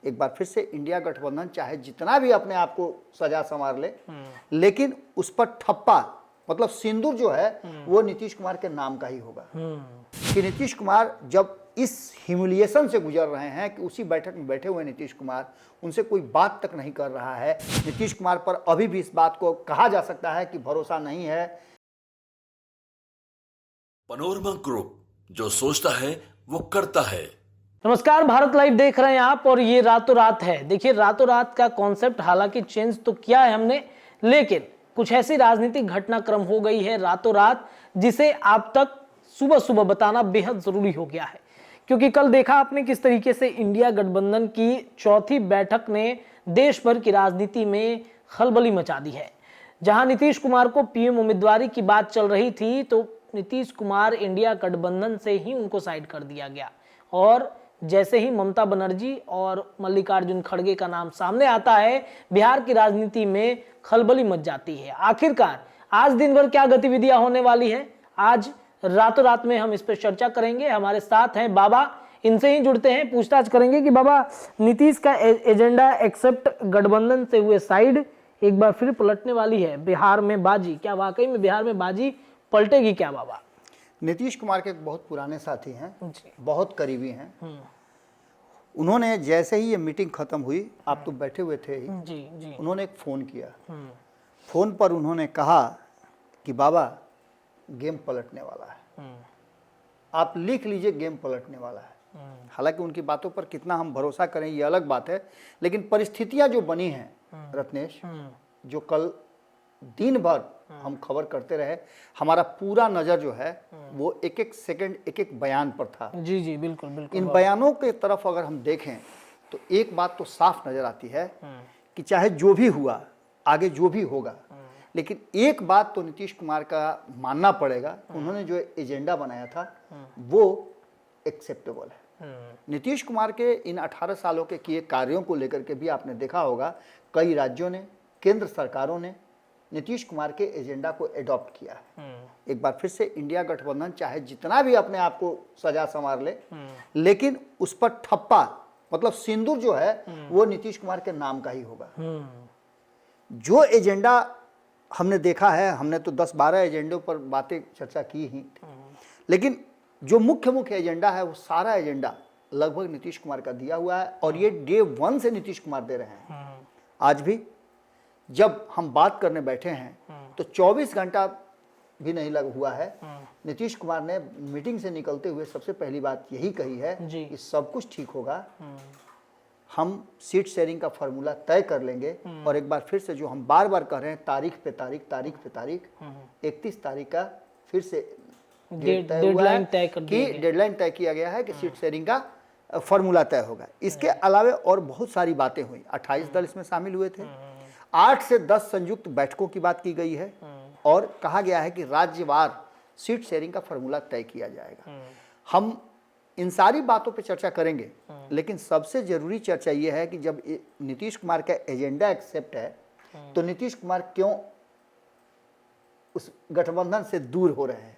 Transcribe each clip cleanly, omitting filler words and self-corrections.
एक बार फिर से इंडिया गठबंधन चाहे जितना भी अपने आप को सजा संवार ले, लेकिन उस पर ठप्पा मतलब सिंदूर जो है वो नीतीश कुमार के नाम का ही होगा। कि नीतीश कुमार जब इस ह्यूमिलिएशन से गुजर रहे हैं कि उसी बैठक में बैठे हुए नीतीश कुमार उनसे कोई बात तक नहीं कर रहा है, नीतीश कुमार पर अभी भी इस बात को कहा जा सकता है कि भरोसा नहीं है। पैनोरमा ग्रुप, जो सोचता है वो करता है। नमस्कार, भारत लाइव देख रहे हैं आप और ये रातों रात है। देखिए, रातों रात का कॉन्सेप्ट हालांकि चेंज तो किया है हमने, लेकिन कुछ ऐसी राजनीतिक घटनाक्रम हो गई है रातों रात जिसे आप तक सुबह सुबह बताना बेहद जरूरी हो गया है। क्योंकि कल देखा आपने किस तरीके से इंडिया गठबंधन की चौथी बैठक ने देश भर की राजनीति में खलबली मचा दी है। जहां नीतीश कुमार को पीएम उम्मीदवारी की बात चल रही थी तो नीतीश कुमार इंडिया गठबंधन से ही उनको साइड कर दिया गया, और जैसे ही ममता बनर्जी और मल्लिकार्जुन खड़गे का नाम सामने आता है, बिहार की राजनीति में खलबली मच जाती है। आखिरकार आज दिन भर क्या गतिविधियां होने वाली है, आज रातों रात में हम इस पर चर्चा करेंगे। हमारे साथ हैं बाबा, इनसे ही जुड़ते हैं, पूछताछ करेंगे कि बाबा, नीतीश का एजेंडा एक्सेप्ट गठबंधन से हुए साइड एक बार फिर पलटने वाली है। बिहार में बाजी, क्या वाकई में बिहार में बाजी पलटेगी क्या बाबा? नीतीश कुमार के एक बहुत पुराने साथी हैं, बहुत करीबी हैं। उन्होंने जैसे ही ये मीटिंग खत्म हुई, आप तो बैठे हुए थे ही, जी। उन्होंने एक फ़ोन किया। फ़ोन पर उन्होंने कहा कि बाबा गेम पलटने वाला है, आप लिख लीजिए गेम पलटने वाला है। हालांकि उनकी बातों पर कितना हम भरोसा करें ये अलग बात है, लेकिन परिस्थितियां जो बनी हैं रत्नेश, जो कल दिन भर हम खबर करते रहे, हमारा पूरा नज़र जो है वो एक एक सेकंड एक एक बयान पर था। जी बिल्कुल। इन बयानों के तरफ अगर हम देखें तो एक बात तो साफ नज़र आती है कि चाहे जो भी हुआ, आगे जो भी होगा, लेकिन एक बात तो नीतीश कुमार का मानना पड़ेगा, उन्होंने जो एजेंडा बनाया था वो एक्सेप्टेबल है। नीतीश कुमार के इन 18 सालों के किए कार्यों को लेकर के भी आपने देखा होगा, कई राज्यों ने, केंद्र सरकारों ने नीतीश कुमार के एजेंडा को एडॉप्ट किया है। एक बार फिर से इंडिया गठबंधन चाहे जितना भी अपने आप को सजा संवार ले, लेकिन उस पर ठप्पा मतलब सिंदूर जो है वो नीतीश कुमार के नाम का ही होगा। जो एजेंडा हमने देखा है, हमने तो 10-12 एजेंडों पर बातें चर्चा की ही, लेकिन जो मुख्य एजेंडा है वो सारा एजेंडा लगभग नीतीश कुमार का दिया हुआ है, और ये डे 1 से नीतीश कुमार दे रहे हैं। आज भी जब हम बात करने बैठे हैं तो 24 घंटा भी नहीं लग हुआ है, नीतीश कुमार ने मीटिंग से निकलते हुए सबसे पहली बात यही कही है कि सब कुछ ठीक होगा, हम सीट शेयरिंग का फार्मूला तय कर लेंगे। और एक बार फिर से जो हम बार बार कह रहे हैं, तारीख पे तारीख 31 तारीख का फिर से डेडलाइन तय किया गया है कि सीट शेयरिंग का फार्मूला तय होगा। इसके अलावा और बहुत सारी बातें हुई, 28 दल इसमें शामिल हुए थे, 8 से 10 संयुक्त बैठकों की बात की गई है, और कहा गया है कि राज्यवार सीट शेयरिंग का फार्मूला तय किया जाएगा। हम इन सारी बातों पे चर्चा करेंगे, लेकिन सबसे जरूरी चर्चा ये है कि जब नीतीश कुमार का एजेंडा एक्सेप्ट है तो नीतीश कुमार क्यों उस गठबंधन से दूर हो रहे हैं।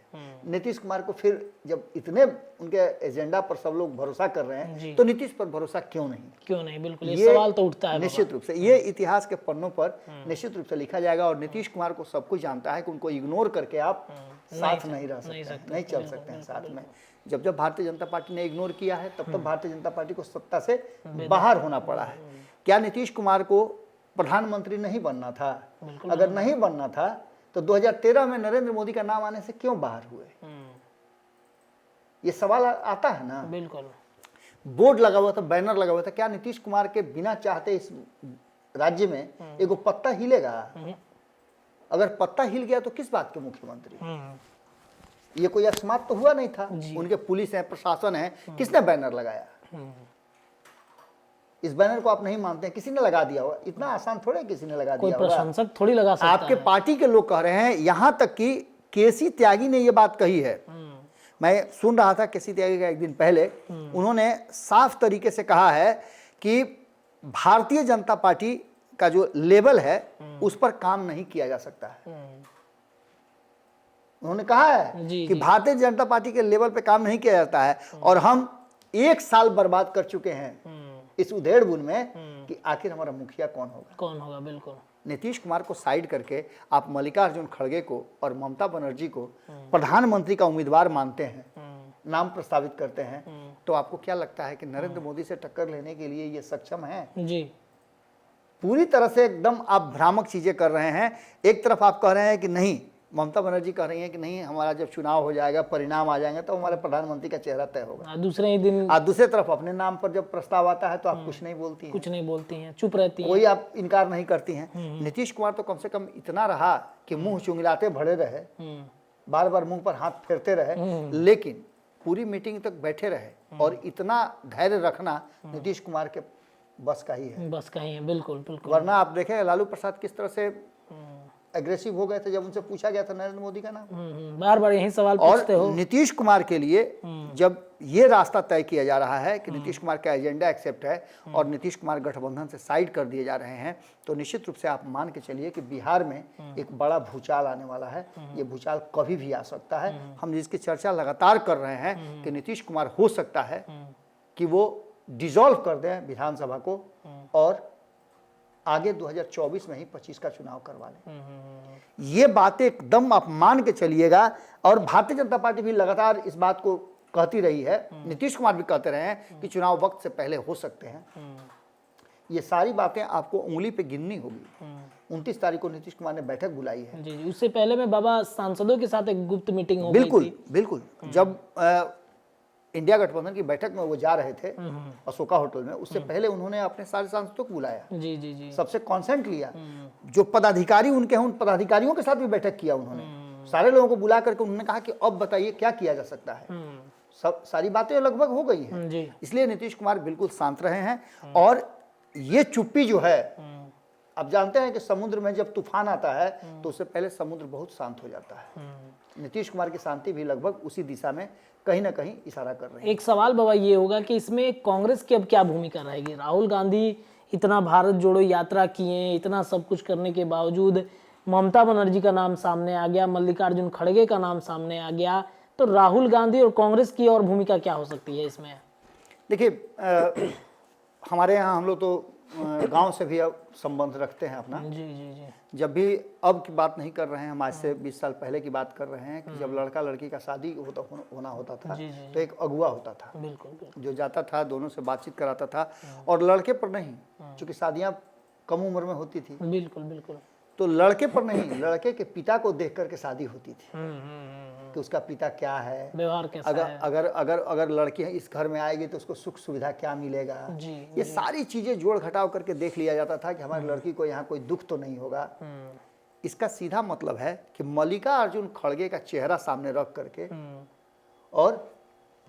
नीतीश कुमार को फिर जब इतने उनके एजेंडा पर सब लोग भरोसा कर रहे हैं तो नीतीश पर भरोसा क्यों नहीं? बिल्कुल, ये सवाल तो उठता है। निश्चित रूप से ये इतिहास के पन्नों पर निश्चित रूप से लिखा जाएगा, और नीतीश कुमार को सब कुछ जानता है कि उनको इग्नोर करके आप साथ नहीं रह सकते, नहीं चल सकते हैं साथ में। जब भारतीय जनता पार्टी ने इग्नोर किया है तब भारतीय जनता पार्टी को सत्ता से बाहर होना पड़ा है। क्या नीतीश कुमार को प्रधानमंत्री नहीं बनना था? अगर नहीं बनना था तो 2013 में नरेंद्र मोदी का नाम आने से क्यों बाहर हुए? ये सवाल आता है ना। बिल्कुल। बोर्ड लगा हुआ था, बैनर लगा हुआ था, क्या नीतीश कुमार के बिना चाहते इस राज्य में एगो पत्ता हिलेगा? अगर पत्ता हिल गया तो किस बात के मुख्यमंत्री? ये कोई अकस्मात तो हुआ नहीं था। उनके पुलिस है, प्रशासन है, किसने बैनर लगाया? इस बैनर को आप नहीं मानते हैं, किसी ने लगा दिया होगा। इतना आसान थोड़े किसी ने लगा दिया होगा, कोई प्रशंसक थोड़ी लगा सकता है। आपके पार्टी के लोग कह रहे हैं, यहां तक कि केसी त्यागी ने यह बात कही है। मैं सुन रहा था केसी त्यागी का एक दिन पहले, उन्होंने साफ तरीके से कहा है कि भारतीय जनता पार्टी का जो लेवल है उस पर काम नहीं किया जा सकता है। उन्होंने कहा है कि भारतीय जनता पार्टी के लेवल पे काम नहीं किया जाता है, और हम 1 साल बर्बाद कर चुके हैं इस उधेड़-बुन में कि आखिर हमारा मुखिया कौन होगा। बिल्कुल। नीतीश कुमार को साइड करके आप मल्लिकार्जुन खड़गे को और ममता बनर्जी को प्रधानमंत्री का उम्मीदवार मानते हैं, नाम प्रस्तावित करते हैं, तो आपको क्या लगता है कि नरेंद्र मोदी से टक्कर लेने के लिए ये सक्षम है? जी। पूरी तरह से एकदम आप भ्रामक चीजें कर रहे हैं। एक तरफ आप कह रहे हैं कि नहीं, ममता बनर्जी कह रही हैं कि नहीं, हमारा जब चुनाव हो जाएगा, परिणाम आ जाएंगे तो हमारे प्रधानमंत्री का चेहरा तय होगा। दूसरे ही दिन दूसरे तरफ अपने नाम पर जब प्रस्ताव आता है तो आप कुछ नहीं बोलती हैं, चुप रहती हैं, कोई आप इनकार नहीं करती हैं। नीतीश कुमार तो कम से कम इतना रहा कि मुंह चुंगलाते भरे रहे, बार बार मुंह पर हाथ फेरते रहे, लेकिन पूरी मीटिंग तक बैठे रहे, और इतना धैर्य रखना नीतीश कुमार के बस का ही है। बिल्कुल। वरना आप देखें लालू प्रसाद किस तरह से एग्रेसिव हो गए थे जब उनसे पूछा गया था नरेंद्र मोदी का नाम। बार बार यही सवाल पूछते हो। और नीतीश कुमार के लिए जब ये रास्ता तय किया जा रहा है कि नीतीश कुमार का एजेंडा एक्सेप्ट है और नीतीश कुमार गठबंधन से साइड कर दिए जा रहे हैं, तो निश्चित रूप से आप मान के चलिए कि बिहार में एक बड़ा भूचाल आने वाला है। ये भूचाल कभी भी आ सकता है। हम जिसकी चर्चा लगातार कर रहे हैं कि नीतीश कुमार हो सकता है कि वो डिसॉल्व कर दें विधानसभा को और आगे 2024 में ही 25 का चुनाव करवा लें। ये बातें एकदम आप मान के चलिएगा। और भारतीय जनता पार्टी भी लगातार इस बात को कहती रही है, नीतीश कुमार भी कहते रहे हैं कि चुनाव वक्त से पहले हो सकते हैं। ये सारी बातें आपको उंगली पे गिननी होगी। 29 तारीख को नीतीश कुमार ने बैठक बुलाई है। जी। उससे पहले में बाबा सांसदों के साथ एक गुप्त मीटिंग हो गई थी। बिल्कुल। जब इंडिया गठबंधन की बैठक में वो जा रहे थे अशोका होटल में, उससे पहले उन्होंने अपने सारे सांसदों को बुलाया। जी। सबसे कॉन्सेंट लिया। जो पदाधिकारी उनके हैं, उन पदाधिकारियों के साथ भी बैठक किया उन्होंने। सारे लोगों को बुला करके उन्होंने कहा कि अब बताइए क्या किया जा सकता है। सब सारी बातें लगभग हो गई हैं। इसलिए नीतीश कुमार बिल्कुल शांत रहे हैं। और ये चुप्पी जो है, आप जानते हैं कि समुद्र में जब तूफान आता है तो उससे पहले समुद्र बहुत शांत हो जाता है। नीतीश कुमार की शांति भी लगभग उसी दिशा में कहीं ना कहीं इशारा कर रही है। एक सवाल बाबा ये होगा कि इसमें कांग्रेस की अब क्या भूमिका रहेगी? राहुल गांधी इतना भारत जोड़ो यात्रा किए, इतना सब कुछ करने के बावजूद ममता बनर्जी का नाम सामने आ गया, मल्लिकार्जुन खड़गे का नाम सामने आ गया, तो राहुल गांधी और कांग्रेस की और भूमिका क्या हो सकती है इसमें? देखिए, हमारे यहाँ हम लोग तो गांव से भी अब संबंध रखते हैं अपना। जी। जब भी अब की बात नहीं कर रहे हैं, हम आज से 20 साल पहले की बात कर रहे हैं कि जब लड़का लड़की का शादी होना होता था, तो एक अगुआ होता था। बिल्कुल। जो जाता था, दोनों से बातचीत कराता था, और लड़के पर नहीं, क्योंकि शादियां कम उम्र में होती थी। बिल्कुल। तो लड़के पर नहीं, लड़के के पिता को देख करके शादी होती थी कि उसका पिता क्या है, व्यवहार कैसा है। अगर लड़की इस घर में आएगी तो उसको सुख सुविधा क्या मिलेगा। ये सारी चीजें जोड़ घटाव करके देख लिया जाता था कि हमारी लड़की को यहाँ कोई दुख तो नहीं होगा। इसका सीधा मतलब है कि मल्लिकार्जुन खड़गे का चेहरा सामने रख करके और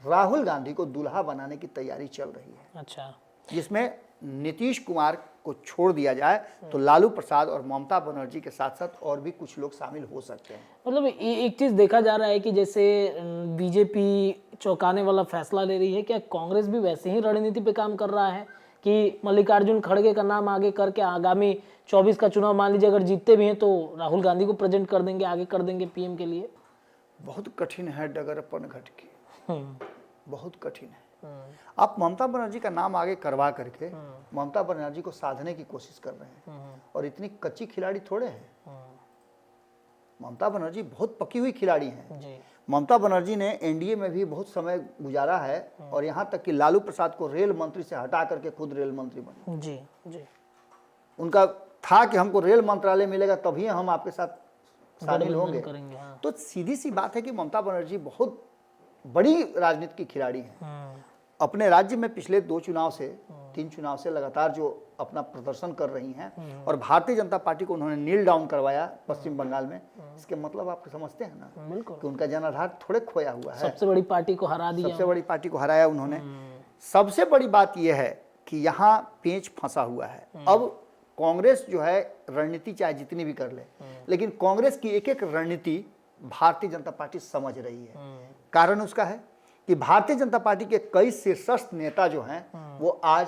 राहुल गांधी को दूल्हा बनाने की तैयारी चल रही है। अच्छा। जिसमें नीतीश कुमार को छोड़ दिया जाए तो लालू प्रसाद और ममता बनर्जी के साथ साथ और भी कुछ लोग शामिल हो सकते हैं। मतलब एक चीज देखा जा रहा है कि जैसे बीजेपी चौंकाने वाला फैसला ले रही है, क्या कांग्रेस भी वैसे ही रणनीति पे काम कर रहा है कि मल्लिकार्जुन खड़गे का नाम आगे करके आगामी 24 का चुनाव मान लीजिए अगर जीतते भी हैं तो राहुल गांधी को प्रेजेंट कर देंगे, आगे कर देंगे पीएम के लिए? बहुत कठिन है डगर अपन घट की, बहुत कठिन है। आप ममता बनर्जी का नाम आगे करवा करके ममता बनर्जी को साधने की कोशिश कर रहे हैं, और इतनी कच्ची खिलाड़ी थोड़े हैं। ममता बनर्जी बहुत पकी हुई खिलाड़ी हैं। ममता बनर्जी ने एनडीए में भी बहुत समय गुजारा है, और यहाँ तक कि लालू प्रसाद को रेल मंत्री से हटा करके खुद रेल मंत्री बने। जी। उनका था कि हमको रेल मंत्रालय मिलेगा तभी हम आपके साथ शामिल होंगे। तो सीधी सी बात है कि ममता बनर्जी बहुत बड़ी राजनीति की खिलाड़ी हैं। अपने राज्य में पिछले 2 चुनाव से 3 चुनाव से लगातार जो अपना प्रदर्शन कर रही हैं, और भारतीय जनता पार्टी को उन्होंने नील डाउन करवाया पश्चिम बंगाल में। इसके मतलब आप समझते हैं ना कि उनका जनाधार थोड़े खोया हुआ है। सबसे बड़ी पार्टी को हरा दिया, सबसे बड़ी पार्टी को हराया उन्होंने। सबसे बड़ी बात यह है कि यहाँ पेंच फंसा हुआ है। अब कांग्रेस जो है रणनीति चाहे जितनी भी कर ले, लेकिन कांग्रेस की एक एक रणनीति भारतीय जनता पार्टी समझ रही है। कारण उसका है कि भारतीय जनता पार्टी के कई शीर्षस्थ नेता जो हैं वो आज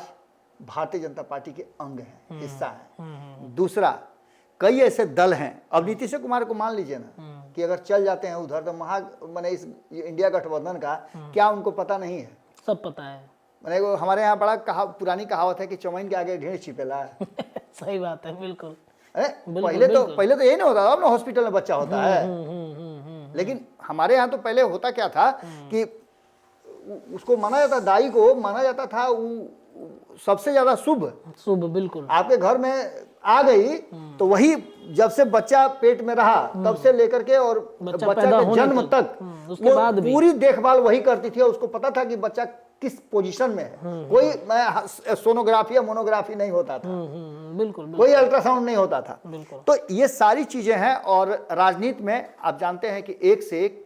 भारतीय जनता पार्टी के अंग हैं, हिस्सा हैं। दूसरा, कई ऐसे दल हैं। अब नीतीश कुमार को मान लीजिए ना कि अगर चल जाते हैं उधर तो माने इस इंडिया गठबंधन का क्या उनको पता नहीं है? सब पता है। मैंने वो हमारे यहाँ बड़ा पुरानी कहावत है कि चौमैन के आगे ढेर छिपेला। सही बात है, बिल्कुल। अरे बिल्कुल, पहले तो यही नहीं होता था, अब ना हॉस्पिटल में बच्चा होता है। लेकिन हमारे यहाँ तो पहले होता क्या था कि उसको माना जाता, दाई को माना जाता था वो सबसे ज्यादा शुभ। बिल्कुल। आपके घर में आ गई तो वही जब से बच्चा पेट में रहा तब से लेकर के और बच्चा के जन्म तक उसके बाद भी पूरी देखभाल वही करती थी। और उसको पता था कि बच्चा किस पोजीशन में है। कोई सोनोग्राफी या मोनोग्राफी नहीं होता था, बिल्कुल, कोई अल्ट्रासाउंड नहीं होता था। बिल्कुल। तो ये सारी चीजें हैं। और राजनीति में आप जानते हैं कि एक से एक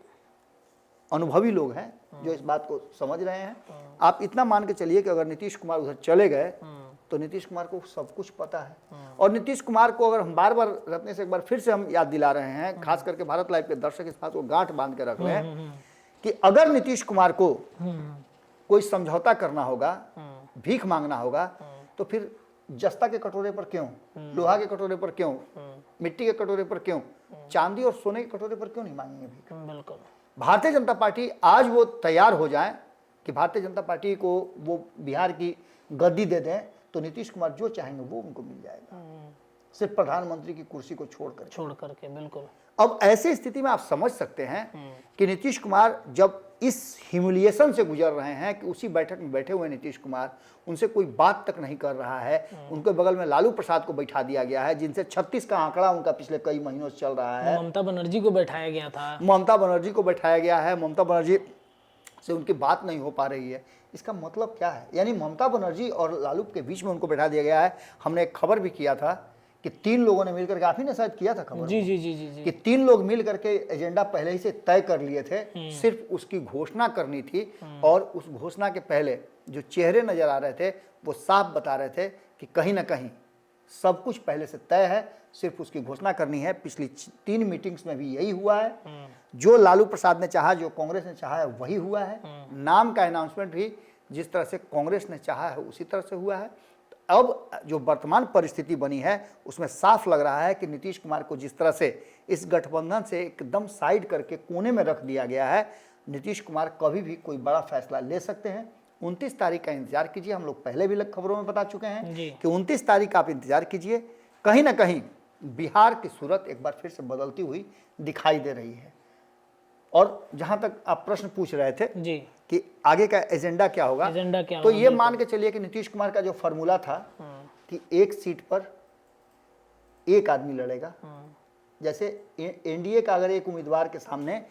अनुभवी लोग हैं जो इस बात को समझ रहे हैं। आप इतना मान के चलिए कि अगर नीतीश कुमार उधर चले गए तो नीतीश कुमार को सब कुछ पता है। और नीतीश कुमार को अगर हम बार बार रत्ने से एक बार फिर से हम याद दिला रहे हैं, खास करके भारत लाइव के दर्शक इस बात को गांठ बांध के रख लें कि अगर नीतीश कुमार को कोई समझौता करना होगा, भीख मांगना होगा, तो फिर जस्ता के कटोरे पर क्यों, लोहा के कटोरे पर क्यों, मिट्टी के कटोरे पर क्यों, चांदी और सोने के कटोरे पर क्यों नहीं मांगेंगे भीख। बिल्कुल। भारतीय जनता पार्टी आज वो तैयार हो जाए कि भारतीय जनता पार्टी को वो बिहार की गद्दी दे दें तो नीतीश कुमार जो चाहेंगे वो उनको मिल जाएगा, सिर्फ प्रधानमंत्री की कुर्सी को छोड़ करके। बिल्कुल। अब ऐसी स्थिति में आप समझ सकते हैं कि नीतीश कुमार जब इस ह्यूमिलिएशन से गुजर रहे हैं कि उसी बैठक में बैठे हुए नीतीश कुमार उनसे कोई बात तक नहीं कर रहा है। उनके बगल में लालू प्रसाद को बैठा दिया गया है, जिनसे 36 का आंकड़ा उनका पिछले कई महीनों से चल रहा है। ममता बनर्जी को बैठाया गया था, ममता बनर्जी को बैठाया गया है, ममता बनर्जी से उनकी बात नहीं हो पा रही है। इसका मतलब क्या है? यानी ममता बनर्जी और लालू के बीच में उनको बैठा दिया गया है। हमने एक खबर भी किया था कि 3 लोगों ने मिलकर के, आप ही ने शायद किया था खबर, जी, कि 3 लोग मिल करके एजेंडा पहले ही से तय कर लिए थे, सिर्फ उसकी घोषणा करनी थी। और उस घोषणा के पहले जो चेहरे नजर आ रहे थे वो साफ बता रहे थे कि कहीं ना कहीं सब कुछ पहले से तय है, सिर्फ उसकी घोषणा करनी है। पिछली 3 मीटिंग्स में भी यही हुआ है। जो लालू प्रसाद ने चाहा, जो कांग्रेस ने चाहा है, वही हुआ है। नाम का अनाउंसमेंट भी जिस तरह से कांग्रेस ने चाहा है उसी तरह से हुआ है। अब जो वर्तमान परिस्थिति बनी है उसमें साफ लग रहा है कि नीतीश कुमार को जिस तरह से इस गठबंधन से एकदम साइड करके कोने में रख दिया गया है, नीतीश कुमार कभी भी कोई बड़ा फैसला ले सकते हैं। 29 तारीख का इंतजार कीजिए। हम लोग पहले भी खबरों में बता चुके हैं कि 29 तारीख आप इंतजार कीजिए। कहीं ना कहीं बिहार की सूरत एक बार फिर से बदलती हुई दिखाई दे रही है। और जहां तक आप प्रश्न पूछ रहे थे जी कि आगे का एजेंडा क्या होगा, तो ये मान के चलिए कि नीतीश कुमार का जो फॉर्मूला था कि एक सीट पर एक आदमी लड़ेगा। जैसे एनडीए का अगर एक उम्मीदवार के सामने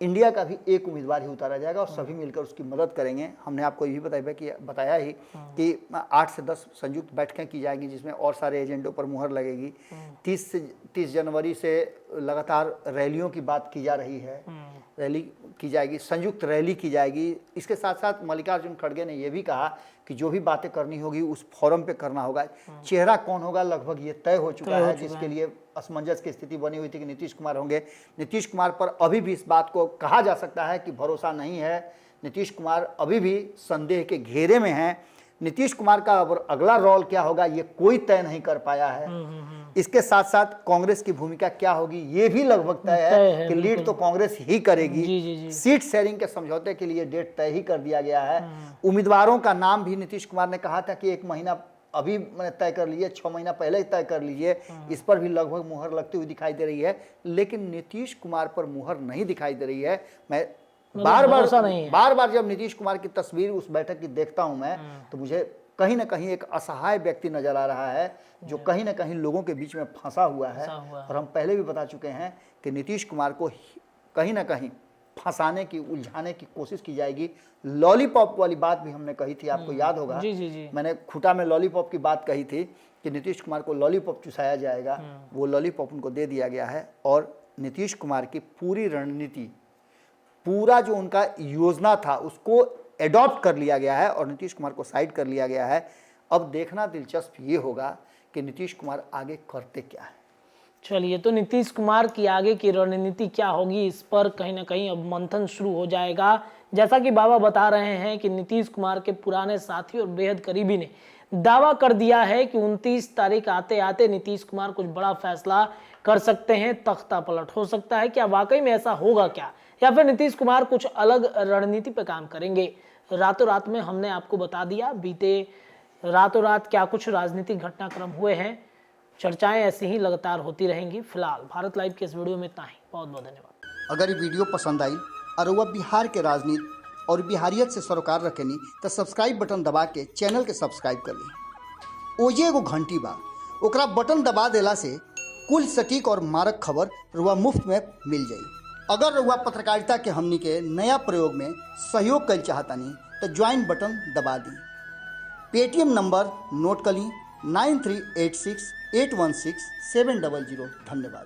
इंडिया का भी एक उम्मीदवार ही उतारा जाएगा और सभी मिलकर उसकी मदद करेंगे। हमने आपको ये भी बताया ही कि 8 से 10 संयुक्त बैठकें की जाएंगी जिसमें और सारे एजेंडों पर मुहर लगेगी। 30 जनवरी से लगातार रैलियों की बात की जा रही है, रैली की जाएगी, संयुक्त रैली की जाएगी। इसके साथ साथ मल्लिकार्जुन खड़गे ने यह भी कहा कि जो भी बातें करनी होगी उस फोरम पे करना होगा। चेहरा कौन होगा लगभग ये तय हो चुका है, जिसके लिए असमंजस की स्थिति बनी हुई थी कि नीतीश कुमार होंगे। नीतीश कुमार पर अभी भी इस बात को कहा जा सकता है कि भरोसा नहीं है। नीतीश कुमार अभी भी संदेह के घेरे में हैं। नीतीश कुमार का अब अगला रोल क्या होगा ये कोई तय नहीं कर पाया है। इसके साथ साथ कांग्रेस की भूमिका क्या होगी ये भी लगभग तय है कि लीड तो कांग्रेस ही करेगी। सीट शेयरिंग के समझौते के लिए डेट तय ही कर दिया गया है। उम्मीदवारों का नाम भी नीतीश कुमार ने कहा था कि 1 महीना अभी मैंने तय कर लीजिए, 6 महीना पहले तय कर लीजिए। इस पर भी लगभग मुहर लगती हुई दिखाई दे रही है, लेकिन नीतीश कुमार पर मुहर नहीं दिखाई दे रही है। मैं बार बार जब नीतीश कुमार की तस्वीर उस बैठक की देखता हूं मैं, तो मुझे कहीं ना कहीं एक असहाय व्यक्ति नजर आ रहा है जो कहीं ना कहीं लोगों के बीच में फंसा हुआ है। और हम पहले भी बता चुके हैं कि नीतीश कुमार को कहीं ना कहीं फंसाने की, उलझाने की कोशिश की जाएगी। लॉलीपॉप वाली बात भी हमने कही थी, आपको याद होगा। मैंने खूटा में लॉलीपॉप की बात कही थी कि नीतीश कुमार को लॉलीपॉप चुसाया जाएगा। वो लॉलीपॉप उनको दे दिया गया है और नीतीश कुमार की पूरी रणनीति, पूरा जो उनका योजना था उसको एडॉप्ट कर लिया गया है और नीतीश कुमार को साइड कर लिया गया है। अब देखना दिलचस्प ये होगा कि नीतीश कुमार आगे करते क्या है। चलिए, तो नीतीश कुमार की आगे की रणनीति क्या होगी इस पर कहीं ना कहीं अब मंथन शुरू हो जाएगा। जैसा कि बाबा बता रहे हैं कि नीतीश कुमार के पुराने साथी और बेहद करीबी ने दावा कर दिया है कि 29 तारीख आते आते नीतीश कुमार कुछ बड़ा फैसला कर सकते हैं, तख्ता पलट हो सकता है। क्या वाकई में ऐसा होगा क्या, या फिर नीतीश कुमार कुछ अलग रणनीति पर काम करेंगे? रातों रात में हमने आपको बता दिया। बीते रातों रात क्या कुछ राजनीतिक घटनाक्रम हुए हैं। चर्चाएं ऐसी ही लगातार होती रहेंगी। फिलहाल भारत लाइव के इस वीडियो में इतना ही। बहुत बहुत धन्यवाद। अगर ये वीडियो पसंद आई और वह बिहार के राजनीति और बिहारियत से सरोकार रखेनी तो सब्सक्राइब बटन दबा के चैनल के सब्सक्राइब कर ली। ओजे एगो घंटी बा, ओकरा बटन दबा देला से कुल सटीक और मारक खबर रुआ मुफ्त में मिल जाई। अगर रुआ पत्रकारिता के हमनी के नया प्रयोग में सहयोग कर चाहतानी तो ज्वाइन बटन दबा दी। पेटीएम नंबर नोट कर ली 9386816700। धन्यवाद।